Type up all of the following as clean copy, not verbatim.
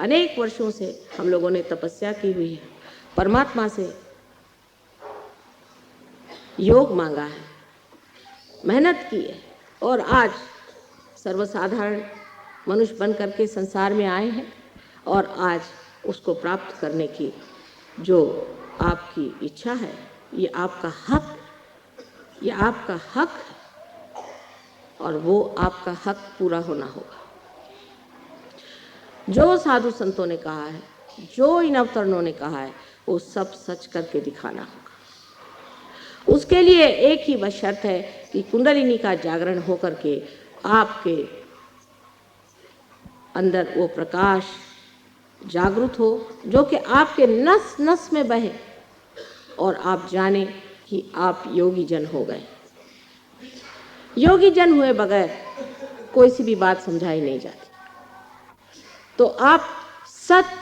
अनेक वर्षों से हम लोगों ने तपस्या की हुई है, परमात्मा से योग मांगा है, मेहनत की है और आज सर्वसाधारण मनुष्य बन करके संसार में आए हैं और आज उसको प्राप्त करने की जो आपकी इच्छा है, ये आपका हक, ये आपका हक है और वो आपका हक पूरा होना होगा। जो साधु संतों ने कहा है, जो इन अवतरणों ने कहा है, वो सब सच करके दिखाना होगा। उसके लिए एक ही बस शर्त है कि कुंडलिनी का जागरण होकर के आपके अंदर वो प्रकाश जागृत हो जो कि आपके नस नस में बहे और आप जाने कि आप योगी जन हो गए। योगी जन हुए बगैर कोई सी भी बात समझाई नहीं जाती। तो आप सत्य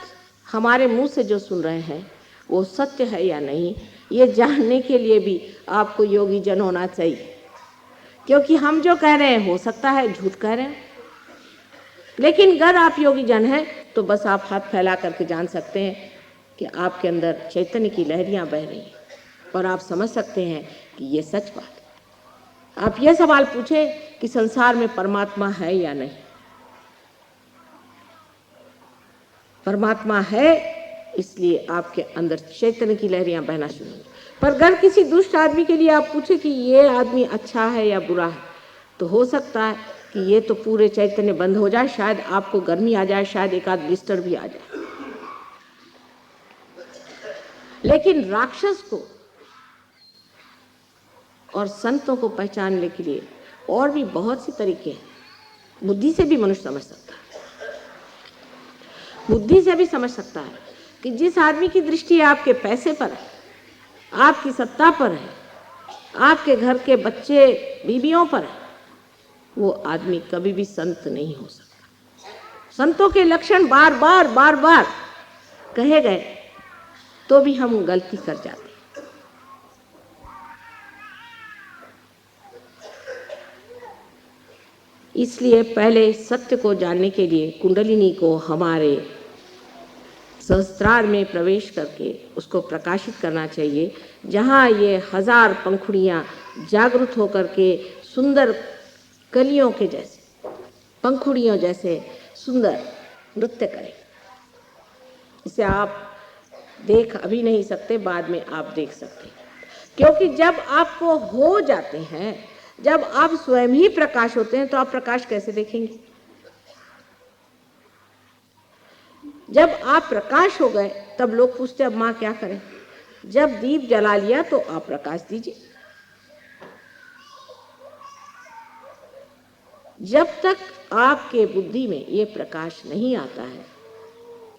हमारे मुंह से जो सुन रहे हैं वो सत्य है या नहीं, ये जानने के लिए भी आपको योगी जन होना चाहिए, क्योंकि हम जो कह रहे हैं हो सकता है झूठ कह रहे हैं, लेकिन अगर आप योगी जन हैं तो बस आप हाथ फैला करके जान सकते हैं कि आपके अंदर चैतन्य की लहरियां बह रही हैं और आप समझ सकते हैं कि ये सच बात है। आप ये सवाल पूछें कि संसार में परमात्मा है या नहीं। परमात्मा है, इसलिए आपके अंदर चैतन्य की लहरियां बहना शुरू होंगी। पर अगर किसी दुष्ट आदमी के लिए आप पूछे कि ये आदमी अच्छा है या बुरा है, तो हो सकता है कि ये तो पूरे चैतन्य बंद हो जाए, शायद आपको गर्मी आ जाए, शायद एक आध ब्लिस्टर भी आ जाए। लेकिन राक्षस को और संतों को पहचानने के लिए और भी बहुत सी तरीके हैं। बुद्धि से भी मनुष्य समझ सकता है, बुद्धि से भी समझ सकता है कि जिस आदमी की दृष्टि आपके पैसे पर है, आपकी सत्ता पर है, आपके घर के बच्चे बीवियों पर है, वो आदमी कभी भी संत नहीं हो सकता। संतों के लक्षण बार बार कहे गए तो भी हम गलती कर जाते हैं। इसलिए पहले सत्य को जानने के लिए कुंडलिनी को हमारे सहस्त्रार में प्रवेश करके उसको प्रकाशित करना चाहिए, जहाँ ये हजार पंखुड़ियाँ जागृत होकर के सुंदर कलियों के जैसे, पंखुड़ियों जैसे सुंदर नृत्य करें। इसे आप देख अभी नहीं सकते, बाद में आप देख सकते हैं, क्योंकि जब आपको हो जाते हैं, जब आप स्वयं ही प्रकाश होते हैं, तो आप प्रकाश कैसे देखेंगे? जब आप प्रकाश हो गए तब लोग पूछते अब माँ क्या करें? जब दीप जला लिया तो आप प्रकाश दीजिए। जब तक आपके बुद्धि में ये प्रकाश नहीं आता है,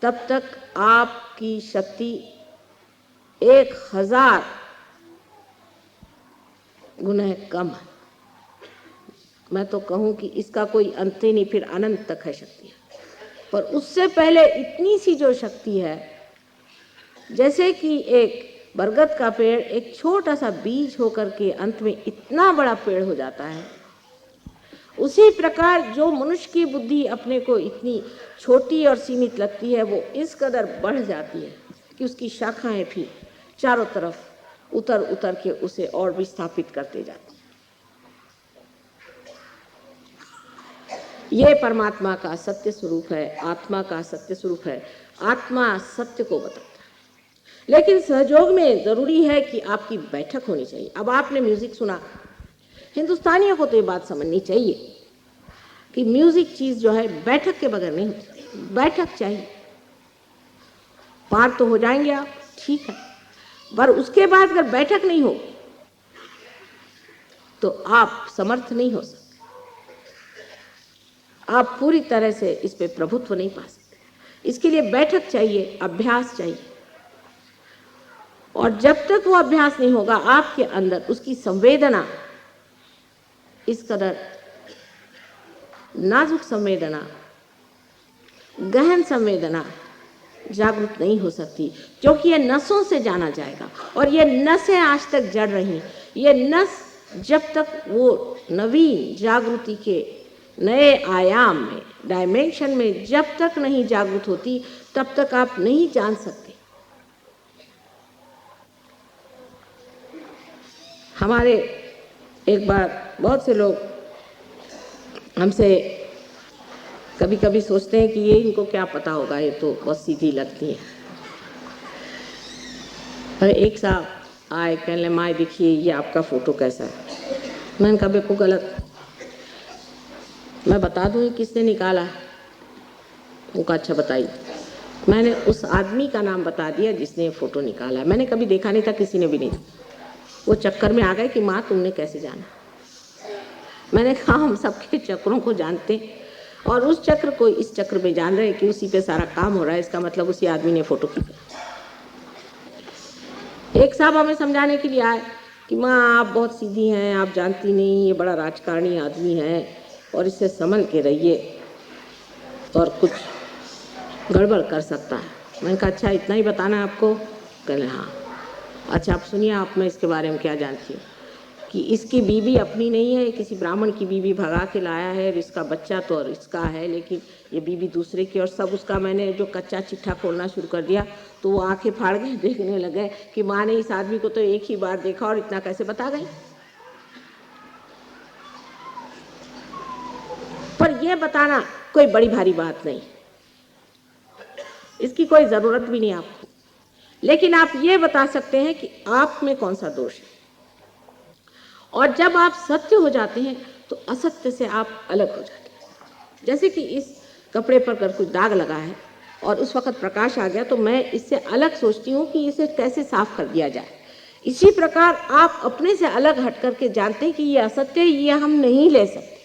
तब तक आपकी शक्ति 1000 गुना कम है। मैं तो कहूँ कि इसका कोई अंत ही नहीं, फिर अनंत तक है शक्ति। पर उससे पहले इतनी सी जो शक्ति है, जैसे कि एक बरगद का पेड़ एक छोटा सा बीज होकर के अंत में इतना बड़ा पेड़ हो जाता है, उसी प्रकार जो मनुष्य की बुद्धि अपने को इतनी छोटी और सीमित लगती है, वो इस कदर बढ़ जाती है कि उसकी शाखाएं भी चारों तरफ उतर उतर के उसे और भी स्थापित करते जाती हैं। ये परमात्मा का सत्य स्वरूप है, आत्मा का सत्य स्वरूप है। आत्मा सत्य को बताता है, लेकिन सहयोग में जरूरी है कि आपकी बैठक होनी चाहिए। अब आपने म्यूजिक सुना, हिंदुस्तानियों को तो ये बात समझनी चाहिए कि म्यूजिक चीज जो है बैठक के बगैर नहीं होती, बैठक चाहिए। पार तो हो जाएंगे आप, ठीक है, पर उसके बाद अगर बैठक नहीं हो तो आप समर्थ नहीं हो सकते, आप पूरी तरह से इस पे प्रभुत्व नहीं पा सकते। इसके लिए बैठक चाहिए, अभ्यास चाहिए, और जब तक वो अभ्यास नहीं होगा आपके अंदर उसकी संवेदना, इस कदर नाजुक संवेदना, गहन संवेदना जागृत नहीं हो सकती, क्योंकि ये नसों से जाना जाएगा और ये नसें आज तक जड़ रही। ये नस जब तक वो नवीन जागृति के नए आयाम में, डायमेंशन में जब तक नहीं जागृत होती तब तक आप नहीं जान सकते। हमारे एक बार बहुत से लोग हमसे कभी कभी सोचते हैं कि ये इनको क्या पता होगा, ये तो बहुत सीधी लगती है। और एक साहब आए, कहने माँ देखिए ये आपका फ़ोटो कैसा है। मैंने कहा बिल्कुल गलत, मैं बता दूँ किसने निकाला। उनका अच्छा बताइए। मैंने उस आदमी का नाम बता दिया जिसने ये फ़ोटो निकाला। मैंने कभी देखा नहीं था, किसी ने भी नहीं। वो चक्कर में आ गए कि माँ तुमने कैसे जाना। मैंने कहा हम सबके चक्रों को जानते और उस चक्र को इस चक्र में जान रहे कि उसी पे सारा काम हो रहा है, इसका मतलब उसी आदमी ने फ़ोटो खींचा। एक साहब हमें समझाने के लिए आए कि माँ आप बहुत सीधी हैं, आप जानती नहीं, ये बड़ा राजकारणी आदमी है और इससे संभल के रहिए और कुछ गड़बड़ कर सकता है। मैंने कहा अच्छा इतना ही बताना है आपको? कहले हाँ। अच्छा आप सुनिए, आप मैं इसके बारे में क्या जानती हूँ कि इसकी बीवी अपनी नहीं है, किसी ब्राह्मण की बीवी भगा के लाया है, इसका बच्चा तो और इसका है, लेकिन ये बीवी दूसरे की। और सब उसका मैंने जो कच्चा चिट्ठा खोलना शुरू कर दिया तो वो आंखें फाड़ गए, देखने लगे कि माँ ने इस आदमी को तो एक ही बार देखा और इतना कैसे बता गई। पर यह बताना कोई बड़ी भारी बात नहीं, इसकी कोई ज़रूरत भी नहीं आपको, लेकिन आप ये बता सकते हैं कि आप में कौन सा दोष है। और जब आप सत्य हो जाते हैं तो असत्य से आप अलग हो जाते हैं। जैसे कि इस कपड़े पर अगर कुछ दाग लगा है और उस वक़्त प्रकाश आ गया तो मैं इससे अलग सोचती हूँ कि इसे कैसे साफ कर दिया जाए। इसी प्रकार आप अपने से अलग हट करके जानते हैं कि ये असत्य है, ये हम नहीं ले सकते।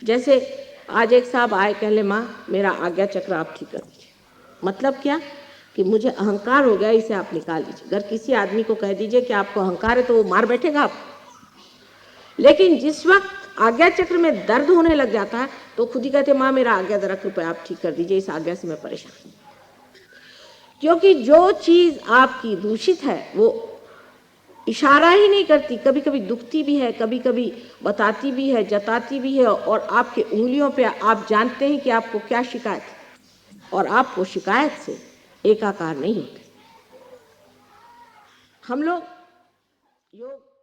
जैसे आज एक साहब आए, कहले माँ मेरा आज्ञा चक्र आप ठीक कर दीजिए। मतलब क्या कि मुझे अहंकार हो गया, इसे आप निकाल दीजिए। अगर किसी आदमी को कह दीजिए कि आपको अहंकार है तो वो मार बैठेगा आपको, लेकिन जिस वक्त आज्ञा चक्र में दर्द होने लग जाता है तो खुद ही कहते माँ मेरा आज्ञा जरा कृपया आप ठीक कर दीजिए, इस आज्ञा से मैं परेशान हूँ। क्योंकि जो चीज आपकी दूषित है वो इशारा ही नहीं करती, कभी कभी दुखती भी है, कभी कभी बताती भी है, जताती भी है, और आपके उंगलियों पे आप जानते हैं कि आपको क्या शिकायत है और आप वो शिकायत से एकाकार नहीं होते। हम लोग योग